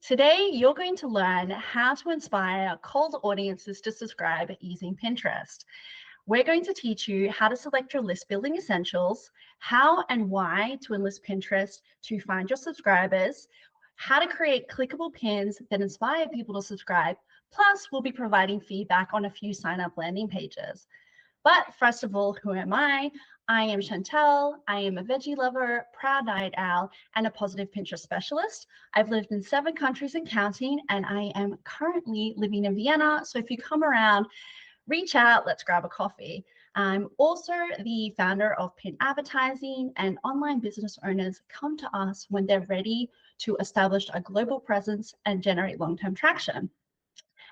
Today, you're going to learn how to inspire cold audiences to subscribe using Pinterest. We're going to teach you how to select your list building essentials, how and why to enlist Pinterest to find your subscribers, how to create clickable pins that inspire people to subscribe. Plus, we'll be providing feedback on a few sign up landing pages. But first of all, who am I? I am Chantell. I am a veggie lover, proud night owl, and a positive Pinterest specialist. I've lived in 7 countries and counting, and I am currently living in Vienna. So if you come around, reach out, let's grab a coffee. I'm also the founder of Pin Advertising, and online business owners come to us when they're ready to establish a global presence and generate long-term traction.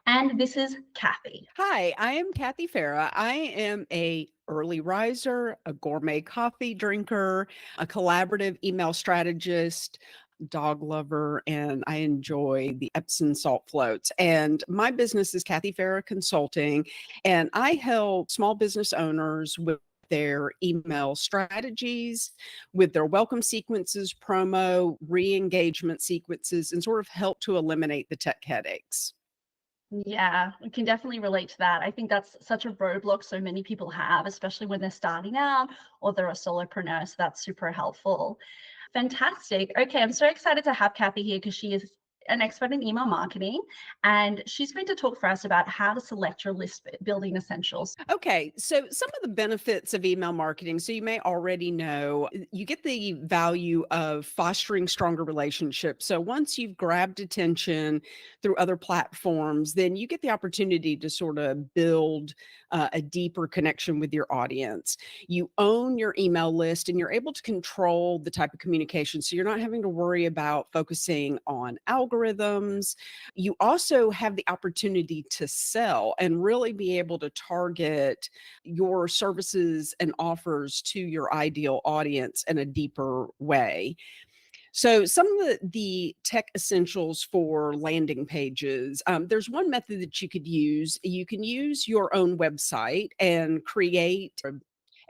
And this is Kathy. Hi, I am Kathy Farah. I am a early riser, a gourmet coffee drinker, a collaborative email strategist, dog lover, and I enjoy the Epsom salt floats. And my business is Kathy Farah Consulting, and I help small business owners with their email strategies, with their welcome sequences, promo, re-engagement sequences, and sort of help to eliminate the tech headaches. Yeah, I can definitely relate to that. I think that's such a roadblock so many people have, especially when they're starting out or they're a solopreneur. So that's super helpful. Fantastic. Okay, I'm so excited to have Kathy here because she is an expert in email marketing, and she's going to talk for us about how to select your list building essentials. Okay, so some of the benefits of email marketing, so you may already know, you get the value of fostering stronger relationships. So once you've grabbed attention through other platforms, then you get the opportunity to sort of build a deeper connection with your audience. You own your email list and you're able to control the type of communication. So you're not having to worry about focusing on algorithms. You also have the opportunity to sell and really be able to target your services and offers to your ideal audience in a deeper way. So some of the tech essentials for landing pages, there's one method that you could use. You can use your own website and create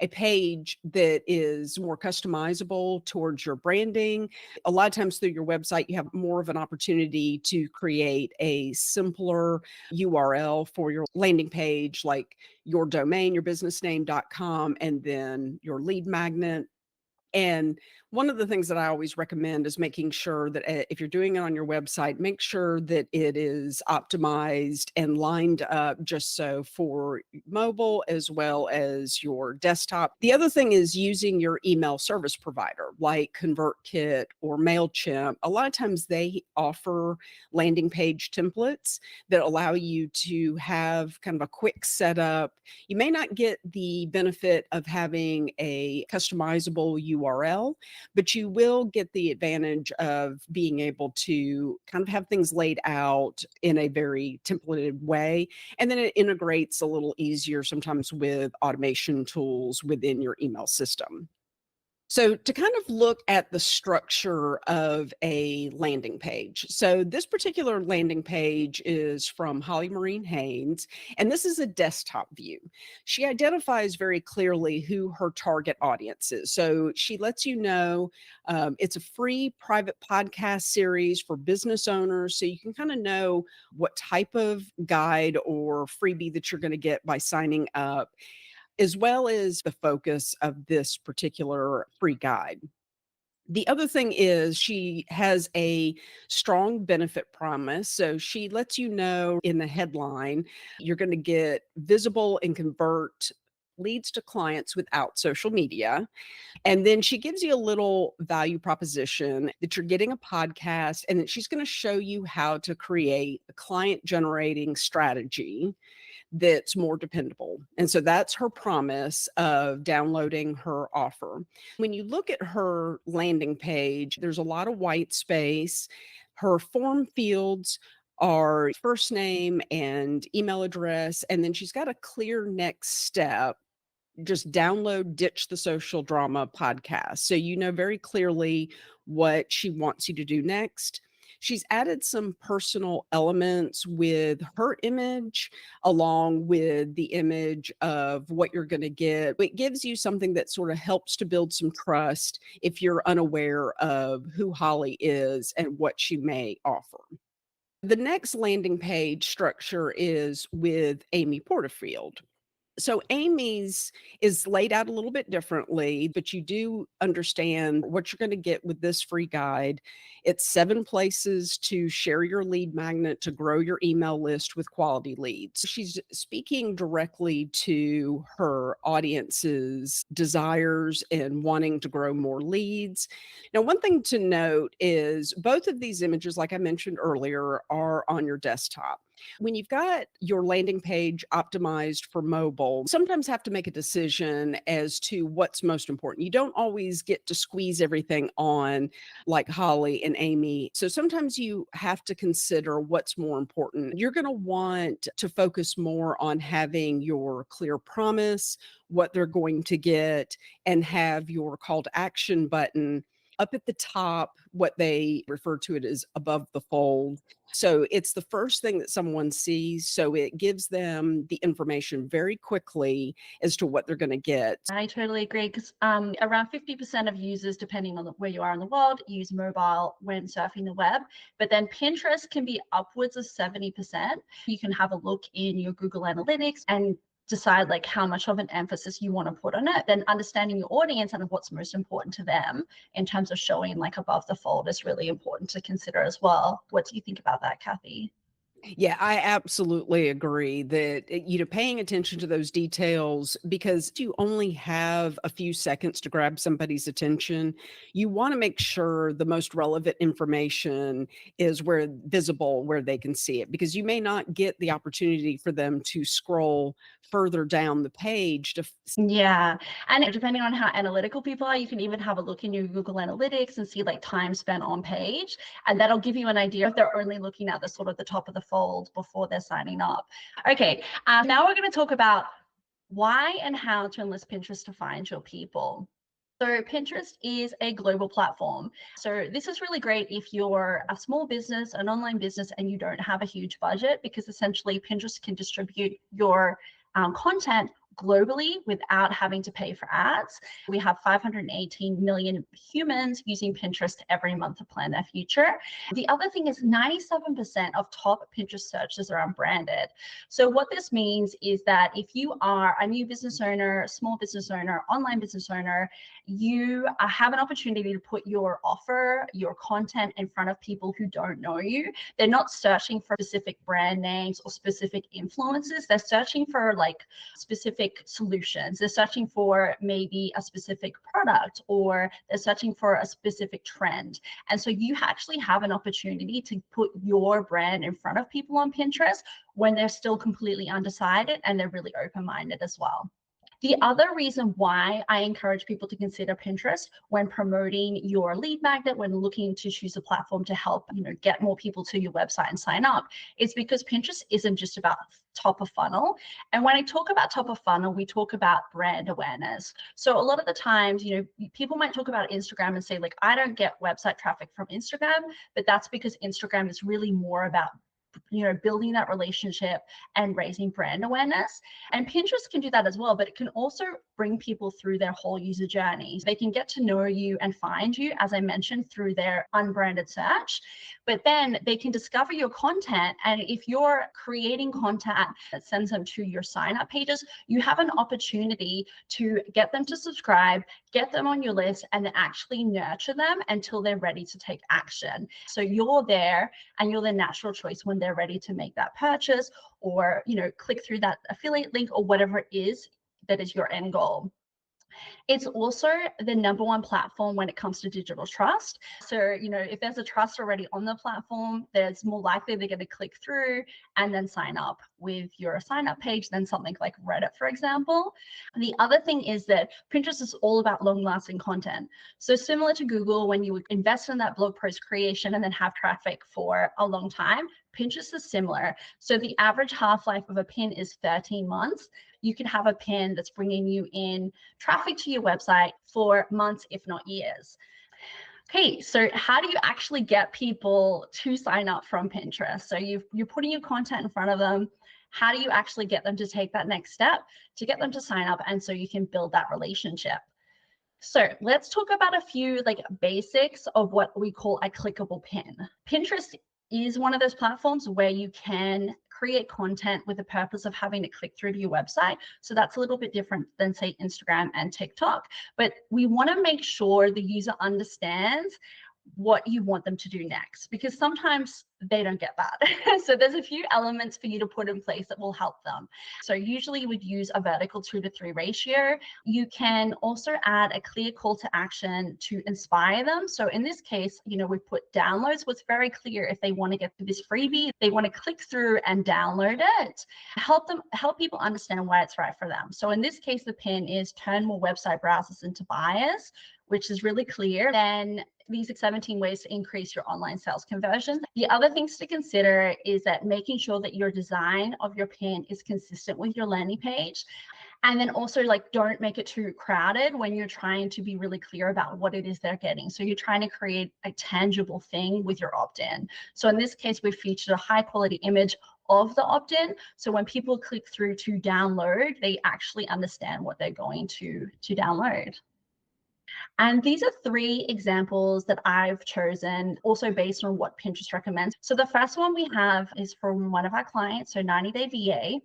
a page that is more customizable towards your branding. A lot of times through your website, you have more of an opportunity to create a simpler URL for your landing page, like your domain, your businessname.com, and then your lead magnet. And one of the things that I always recommend is making sure that if you're doing it on your website, make sure that it is optimized and lined up just so for mobile as well as your desktop. The other thing is using your email service provider like ConvertKit or MailChimp. A lot of times they offer landing page templates that allow you to have kind of a quick setup. You may not get the benefit of having a customizable URL, but you will get the advantage of being able to kind of have things laid out in a very templated way. And then it integrates a little easier sometimes with automation tools within your email system. So to kind of look at the structure of a landing page. So this particular landing page is from Holly Marine Haynes, and this is a desktop view. She identifies very clearly who her target audience is. So she lets you know it's a free private podcast series for business owners. So you can kind of know what type of guide or freebie that you're going to get by signing up, as well as the focus of this particular free guide. The other thing is she has a strong benefit promise. So she lets you know in the headline, you're going to get visible and convert leads to clients without social media. And then she gives you a little value proposition that you're getting a podcast and that she's going to show you how to create a client generating strategy that's more dependable. And so that's her promise of downloading her offer. When you look at her landing page, there's a lot of white space. Her form fields are first name and email address. And then she's got a clear next step. Just download Ditch the Social Drama podcast. So you know very clearly what she wants you to do next. She's added some personal elements with her image, along with the image of what you're going to get. It gives you something that sort of helps to build some trust if you're unaware of who Holly is and what she may offer. The next landing page structure is with Amy Porterfield. So Amy's is laid out a little bit differently, but you do understand what you're going to get with this free guide. It's 7 places to share your lead magnet to grow your email list with quality leads. She's speaking directly to her audience's desires and wanting to grow more leads. Now, one thing to note is both of these images, like I mentioned earlier, are on your desktop. When you've got your landing page optimized for mobile, sometimes have to make a decision as to what's most important. You don't always get to squeeze everything on like Holly and Amy. So sometimes you have to consider what's more important. You're going to want to focus more on having your clear promise, what they're going to get, and have your call to action button up at the top, what they refer to it as above the fold. So it's the first thing that someone sees. So it gives them the information very quickly as to what they're going to get. I totally agree because around 50% of users, depending on where you are in the world, use mobile when surfing the web. But then Pinterest can be upwards of 70%. You can have a look in your Google Analytics and decide like how much of an emphasis you want to put on it. Then understanding your audience and what's most important to them in terms of showing like above the fold is really important to consider as well. What do you think about that, Kathy? Yeah, I absolutely agree that, paying attention to those details because you only have a few seconds to grab somebody's attention. You want to make sure the most relevant information is where visible, where they can see it, because you may not get the opportunity for them to scroll further down the page to Yeah. And depending on how analytical people are, you can even have a look in your Google Analytics and see like time spent on page. And that'll give you an idea if they're only looking at the sort of the top of the fold before they're signing up. Okay. Now we're going to talk about why and how to enlist Pinterest to find your people. So Pinterest is a global platform. So this is really great if you're a small business, an online business, and you don't have a huge budget, because essentially Pinterest can distribute your content globally without having to pay for ads. We have 518 million humans using Pinterest every month to plan their future. The other thing is 97% of top Pinterest searches are unbranded. So what this means is that if you are a new business owner, small business owner, online business owner, you have an opportunity to put your offer, your content in front of people who don't know you. They're not searching for specific brand names or specific influences. They're searching for like specific solutions. They're searching for maybe a specific product, or they're searching for a specific trend. And so you actually have an opportunity to put your brand in front of people on Pinterest when they're still completely undecided and they're really open-minded as well. The other reason why I encourage people to consider Pinterest when promoting your lead magnet, when looking to choose a platform to help, get more people to your website and sign up, is because Pinterest isn't just about top of funnel. And when I talk about top of funnel, we talk about brand awareness. So a lot of the times, people might talk about Instagram and say, like, I don't get website traffic from Instagram, but that's because Instagram is really more about building that relationship and raising brand awareness. And Pinterest can do that as well, but it can also bring people through their whole user journey. They can get to know you and find you, as I mentioned, through their unbranded search, but then they can discover your content. And if you're creating content that sends them to your sign up pages, you have an opportunity to get them to subscribe, get them on your list, and then actually nurture them until they're ready to take action. So you're there and you're the natural choice when they're ready to make that purchase, or click through that affiliate link, or whatever it is that is your end goal. It's also the number one platform when it comes to digital trust. So, if there's a trust already on the platform, there's more likely they're going to click through and then sign up with your sign up page than something like Reddit, for example. And the other thing is that Pinterest is all about long lasting content. So similar to Google, when you invest in that blog post creation and then have traffic for a long time, Pinterest is similar. So the average half-life of a pin is 13 months. You can have a pin that's bringing you in traffic to your website for months, if not years. Okay, so how do you actually get people to sign up from Pinterest? So you're putting your content in front of them. How do you actually get them to take that next step to get them to sign up, and so you can build that relationship? So let's talk about a few like basics of what we call a clickable pin. Pinterest is one of those platforms where you can create content with the purpose of having to click through to your website. So that's a little bit different than, say, Instagram and TikTok. But we want to make sure the user understands what you want them to do next, because sometimes they don't get that. So there's a few elements for you to put in place that will help them. So usually you would use a vertical 2:3 ratio. You can also add a clear call to action to inspire them. So in this case, we put downloads. What's very clear, if they want to get this freebie, they want to click through and download it. Help people understand why it's right for them. So in this case, the pin is turn more website browsers into buyers, which is really clear. Then these are 17 ways to increase your online sales conversion. The other things to consider is that making sure that your design of your pin is consistent with your landing page. And then also, like, don't make it too crowded when you're trying to be really clear about what it is they're getting. So you're trying to create a tangible thing with your opt-in. So in this case, we've featured a high quality image of the opt-in. So when people click through to download, they actually understand what they're going to download. And these are 3 examples that I've chosen, also based on what Pinterest recommends. So the first one we have is from one of our clients, so 90-day VA.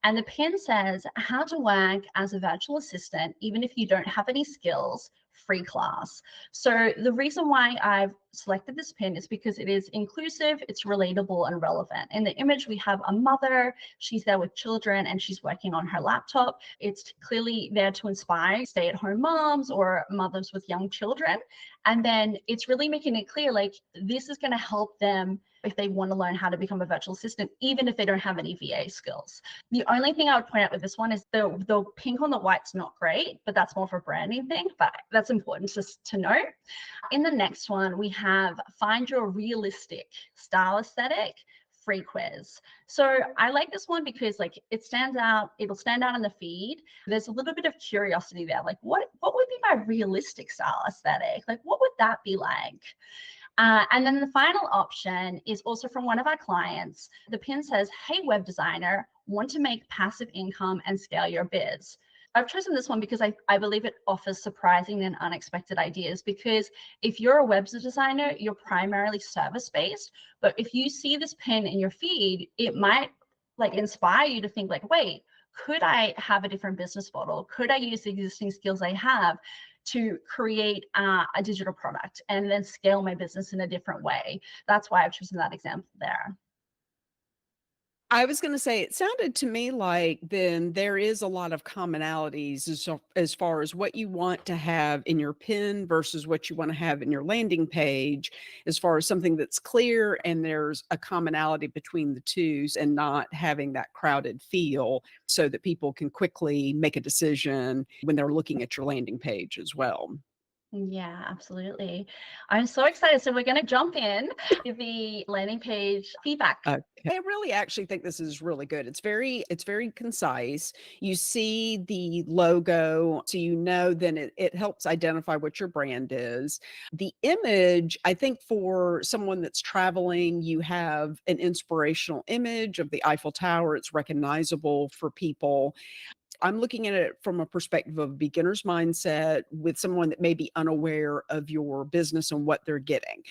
And the pin says, how to work as a virtual assistant, even if you don't have any skills, free class. So the reason why I've selected this pin is because it is inclusive, it's relatable and relevant. In the image, we have a mother, she's there with children and she's working on her laptop. It's clearly there to inspire stay-at-home moms or mothers with young children. And then it's really making it clear, like, this is going to help them if they want to learn how to become a virtual assistant, even if they don't have any VA skills. The only thing I would point out with this one is the pink on the white's not great, but that's more for branding thing, but that's important just to know. In the next one, we have find your realistic style aesthetic free quiz. So I like this one because, like, it stands out, it'll stand out in the feed. There's a little bit of curiosity there. Like, what would be my realistic style aesthetic? Like, what would that be like? And then the final option is also from one of our clients. The pin says, hey, web designer, want to make passive income and scale your biz. I've chosen this one because I believe it offers surprising and unexpected ideas, because if you're a web designer, you're primarily service-based. But if you see this pin in your feed, it might, like, inspire you to think, like, wait, could I have a different business model? Could I use the existing skills I have to create a digital product and then scale my business in a different way? That's why I've chosen that example there. I was gonna say, it sounded to me like then there is a lot of commonalities as far as what you want to have in your pin versus what you wanna have in your landing page, as far as something that's clear and there's a commonality between the 2s and not having that crowded feel so that people can quickly make a decision when they're looking at your landing page as well. Yeah, absolutely. I'm so excited. So we're going to jump in to the landing page feedback. Okay. I really actually think this is really good. It's very concise. You see the logo, so then it helps identify what your brand is. The image, I think for someone that's traveling, you have an inspirational image of the Eiffel Tower. It's recognizable for people. I'm looking at it from a perspective of a beginner's mindset with someone that may be unaware of your business and what they're getting.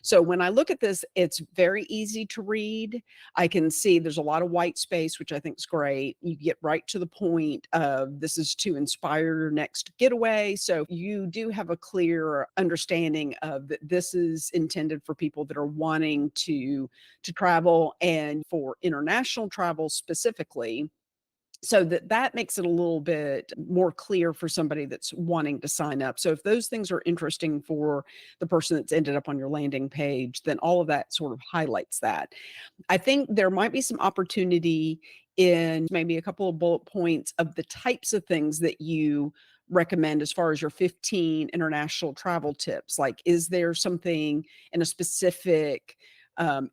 So when I look at this, it's very easy to read. I can see there's a lot of white space, which I think is great. You get right to the point of this is to inspire your next getaway. So you do have a clear understanding of that this is intended for people that are wanting to travel, and for international travel specifically, so that makes it a little bit more clear for somebody that's wanting to sign up. So if those things are interesting for the person that's ended up on your landing page, then all of that sort of highlights that. I think there might be some opportunity in maybe a couple of bullet points of the types of things that you recommend as far as your 15 international travel tips. Like, is there something in a specific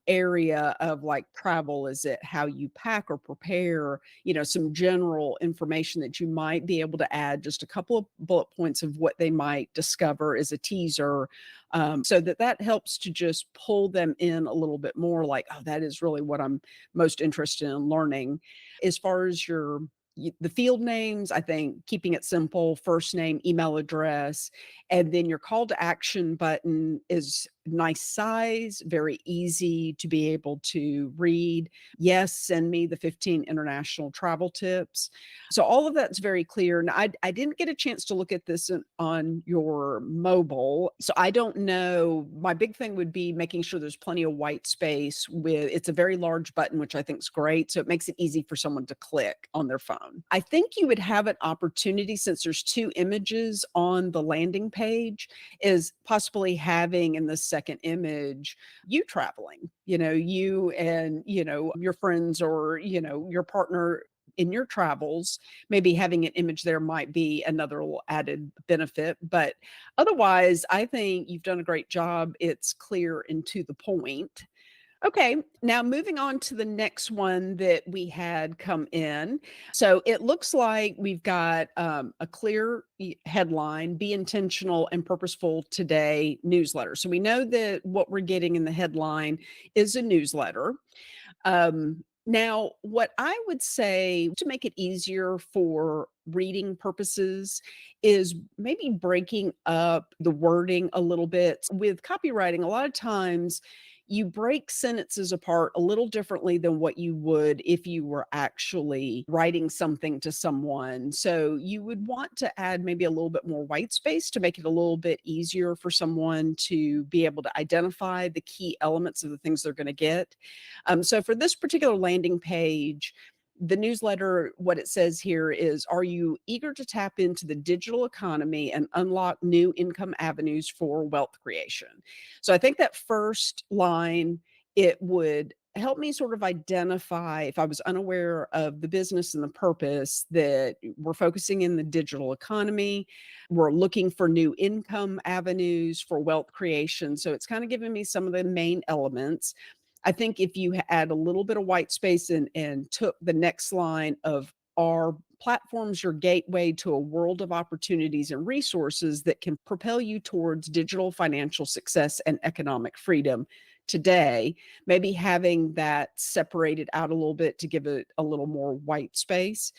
area of, like, travel? Is it how you pack or prepare? Some general information that you might be able to add, just a couple of bullet points of what they might discover as a teaser, so that helps to just pull them in a little bit more, like, oh, that is really what I'm most interested in learning. As far as the field names, I think keeping it simple, first name, email address, and then your call to action button is nice size, very easy to be able to read. Yes, send me the 15 international travel tips. So all of that's very clear. And I didn't get a chance to look at this on your mobile. So I don't know. My big thing would be making sure there's plenty of white space with, it's a very large button, which I think is great. So it makes it easy for someone to click on their phone. I think you would have an opportunity, since there's two images on the landing page, is possibly having in the second image you traveling, you and, your friends or, your partner in your travels. Maybe having an image there might be another little added benefit. But otherwise, I think you've done a great job. It's clear and to the point. Okay, now moving on to the next one that we had come in. So it looks like we've got a clear headline: Be Intentional and Purposeful Today newsletter. So we know that what we're getting in the headline is a newsletter. Now, what I would say to make it easier for reading purposes is maybe breaking up the wording a little bit. With copywriting, a lot of times you break sentences apart a little differently than what you would if you were actually writing something to someone. So you would want to add maybe a little bit more white space to make it a little bit easier for someone to be able to identify the key elements of the things they're going to get. So for this particular landing page, the newsletter, what it says here is, are you eager to tap into the digital economy and unlock new income avenues for wealth creation? So I think that first line, it would help me sort of identify, if I was unaware of the business and the purpose, that we're focusing in the digital economy. We're looking for new income avenues for wealth creation. So it's kind of giving me some of the main elements. I think if you add a little bit of white space and took the next line of, our platforms your gateway to a world of opportunities and resources that can propel you towards digital financial success and economic freedom today, maybe having that separated out a little bit to give it a little more white space.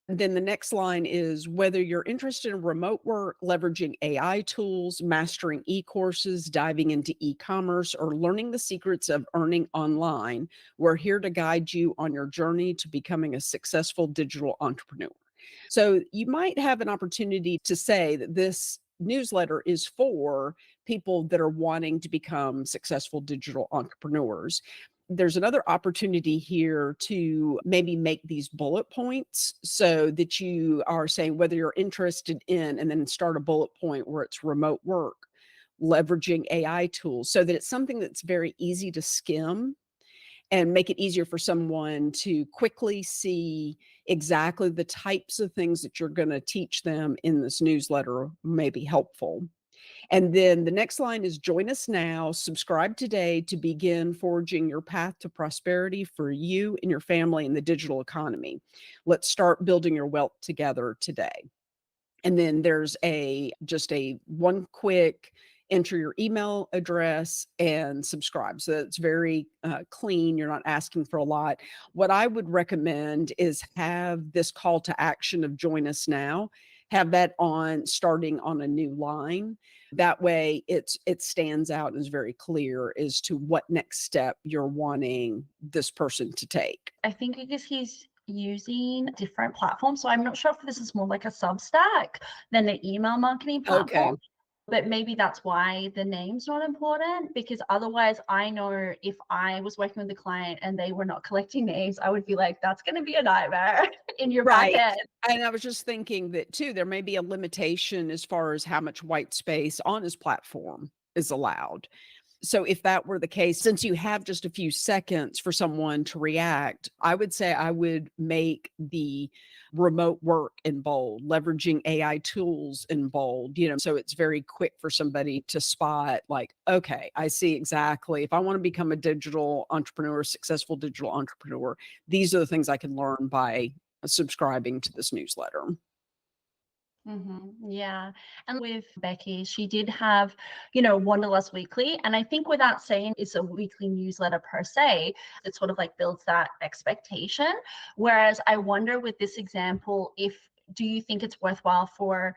Then the next line is, whether you're interested in remote work, leveraging AI tools, mastering e-courses, diving into e-commerce, or learning the secrets of earning online, we're here to guide you on your journey to becoming a successful digital entrepreneur. So you might have an opportunity to say that this newsletter is for people that are wanting to become successful digital entrepreneurs. There's another opportunity here to maybe make these bullet points so that you are saying whether you're interested in, and then start a bullet point where it's remote work, leveraging AI tools, so that it's something that's very easy to skim and make it easier for someone to quickly see exactly the types of things that you're going to teach them in this newsletter may be helpful. And then the next line is, join us now, subscribe today to begin forging your path to prosperity for you and your family in the digital economy. Let's start building your wealth together today. And then there's just a one quick, enter your email address and subscribe. So it's very clean. You're not asking for a lot. What I would recommend is have this call to action of join us now, have that on starting on a new line. That way it stands out and is very clear as to what next step you're wanting this person to take. I think because he's using different platforms, so I'm not sure if this is more like a Substack than the email marketing platform. Okay. But maybe that's why the name's not important, because otherwise I know if I was working with a client and they were not collecting names, I would be like, that's going to be a nightmare in your back Right. end. And I was just thinking that too, there may be a limitation as far as how much white space on his platform is allowed. So if that were the case, since you have just a few seconds for someone to react, I would say I would make the remote work in bold, leveraging AI tools in bold, so it's very quick for somebody to spot, like, okay, I see exactly, if I want to become a digital entrepreneur, successful digital entrepreneur, these are the things I can learn by subscribing to this newsletter. Yeah. And with Becky, she did have, Wanderlust Weekly. And I think without saying it's a weekly newsletter per se, it sort of like builds that expectation. Whereas I wonder with this example, do you think it's worthwhile for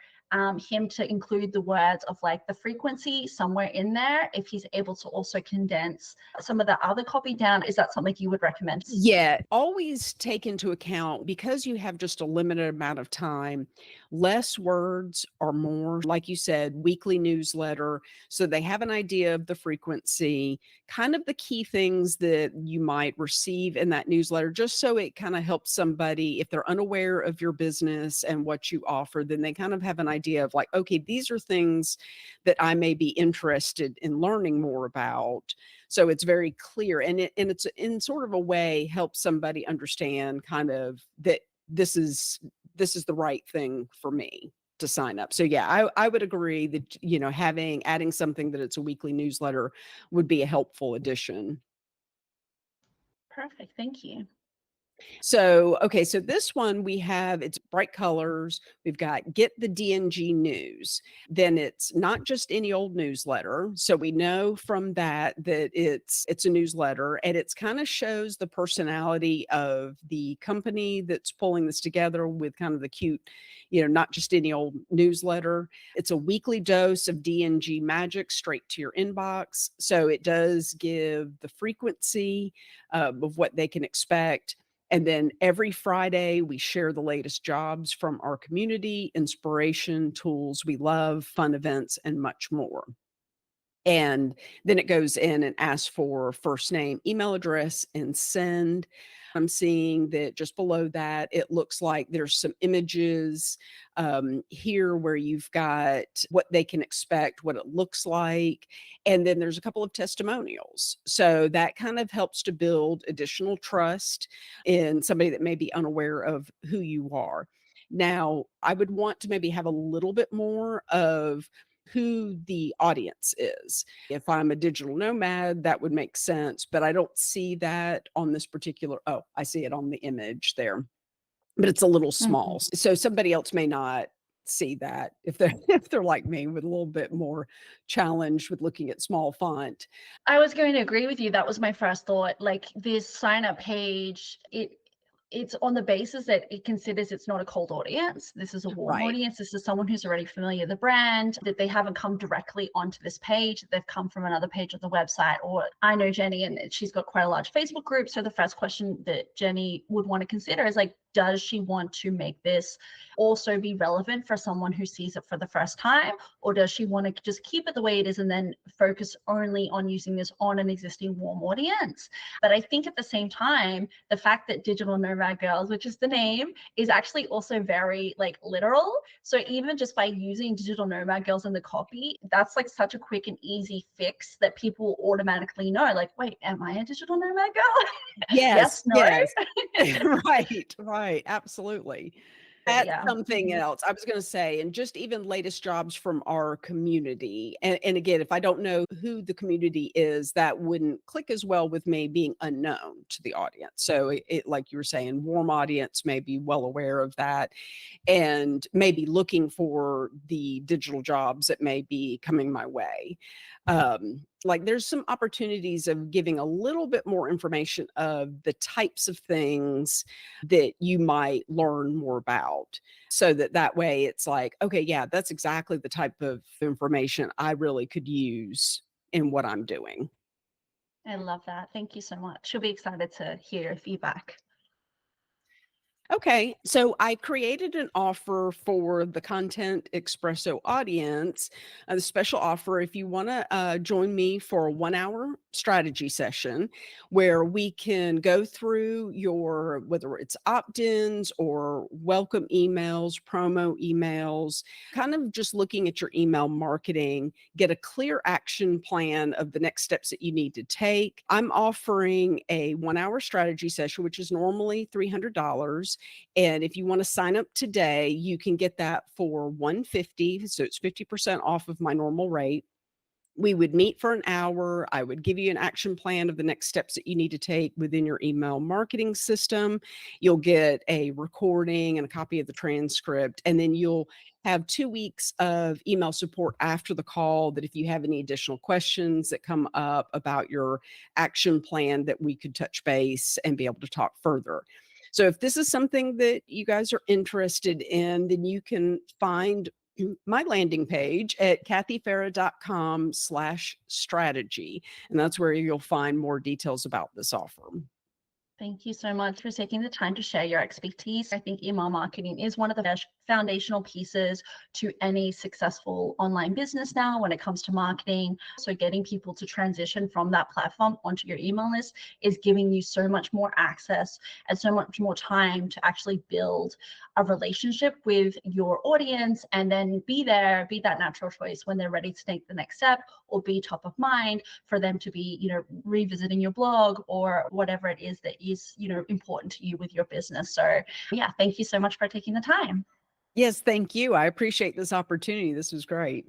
him to include the words of like the frequency somewhere in there if he's able to also condense some of the other copy down? Is that something you would recommend? Yeah, always take into account, because you have just a limited amount of time, less words or more. Like you said, weekly newsletter. So they have an idea of the frequency, kind of the key things that you might receive in that newsletter, just so it kind of helps somebody, if they're unaware of your business and what you offer, then they kind of have an idea of like, okay, these are things that I may be interested in learning more about. So it's very clear, and it's in sort of a way helps somebody understand kind of that this is the right thing for me to sign up. So yeah, I would agree that, adding something that it's a weekly newsletter would be a helpful addition. Perfect. Thank you. So, okay, so this one it's bright colors. We've got get the DNG news. Then it's not just any old newsletter. So we know from that it's a newsletter, and it's kind of shows the personality of the company that's pulling this together with kind of the cute, not just any old newsletter. It's a weekly dose of DNG magic straight to your inbox. So it does give the frequency of what they can expect. And then every Friday, we share the latest jobs from our community, inspiration, tools we love, fun events, and much more. And then it goes in and asks for first name, email address, and send. I'm seeing that just below that, it looks like there's some images here where you've got what they can expect, what it looks like. And then there's a couple of testimonials. So that kind of helps to build additional trust in somebody that may be unaware of who you are. Now, I would want to maybe have a little bit more of who the audience is. If I'm a digital nomad, that would make sense, but I don't see that on this particular. Oh, I see it on the image there, but it's a little Mhm. small. So somebody else may not see that if they're if they're like me with a little bit more challenge with looking at small font. I was going to agree with you. That was my first thought. Like this sign up page, it's on the basis that it considers it's not a cold audience. This is a warm Right. audience. This is someone who's already familiar with the brand, that they haven't come directly onto this page, that they've come from another page of the website. Or I know Jenny, and she's got quite a large Facebook group. So the first question that Jenny would want to consider is like, does she want to make this also be relevant for someone who sees it for the first time? Or does she want to just keep it the way it is and then focus only on using this on an existing warm audience? But I think at the same time, the fact that Digital Nomad Girls, which is the name, is actually also very like literal. So even just by using Digital Nomad Girls in the copy, that's like such a quick and easy fix that people automatically know, like, wait, am I a digital nomad girl? Yes, Yes, no. yes. Right, absolutely. But That's yeah. something Mhm. else I was gonna say, and just even latest jobs from our community, and again, if I don't know who the community is, that wouldn't click as well with me being unknown to the audience. So it like you were saying, warm audience may be well aware of that and maybe looking for the digital jobs that may be coming my way. Like there's some opportunities of giving a little bit more information of the types of things that you might learn more about, so that way it's like, okay, yeah, that's exactly the type of information I really could use in what I'm doing. I love that. Thank you so much. She'll be excited to hear your feedback. Okay, so I created an offer for the Content Espresso audience, a special offer if you want to join me for a 1 hour strategy session where we can go through your, whether it's opt ins or welcome emails, promo emails, kind of just looking at your email marketing, get a clear action plan of the next steps that you need to take. I'm offering a 1 hour strategy session, which is normally $300. And if you want to sign up today, you can get that for $150. So it's 50% off of my normal rate. We would meet for an hour. I would give you an action plan of the next steps that you need to take within your email marketing system. You'll get a recording and a copy of the transcript, and then you'll have 2 weeks of email support after the call, that if you have any additional questions that come up about your action plan, that we could touch base and be able to talk further. So if this is something that you guys are interested in, then you can find my landing page at kathyfarah.com/strategy. And that's where you'll find more details about this offer. Thank you so much for taking the time to share your expertise. I think email marketing is one of the foundational pieces to any successful online business now when it comes to marketing. So getting people to transition from that platform onto your email list is giving you so much more access and so much more time to actually build a relationship with your audience, and then be there, be that natural choice when they're ready to take the next step, or be top of mind for them to be, revisiting your blog or whatever it is that is, important to you with your business. So yeah, thank you so much for taking the time. Yes, thank you. I appreciate this opportunity. This was great.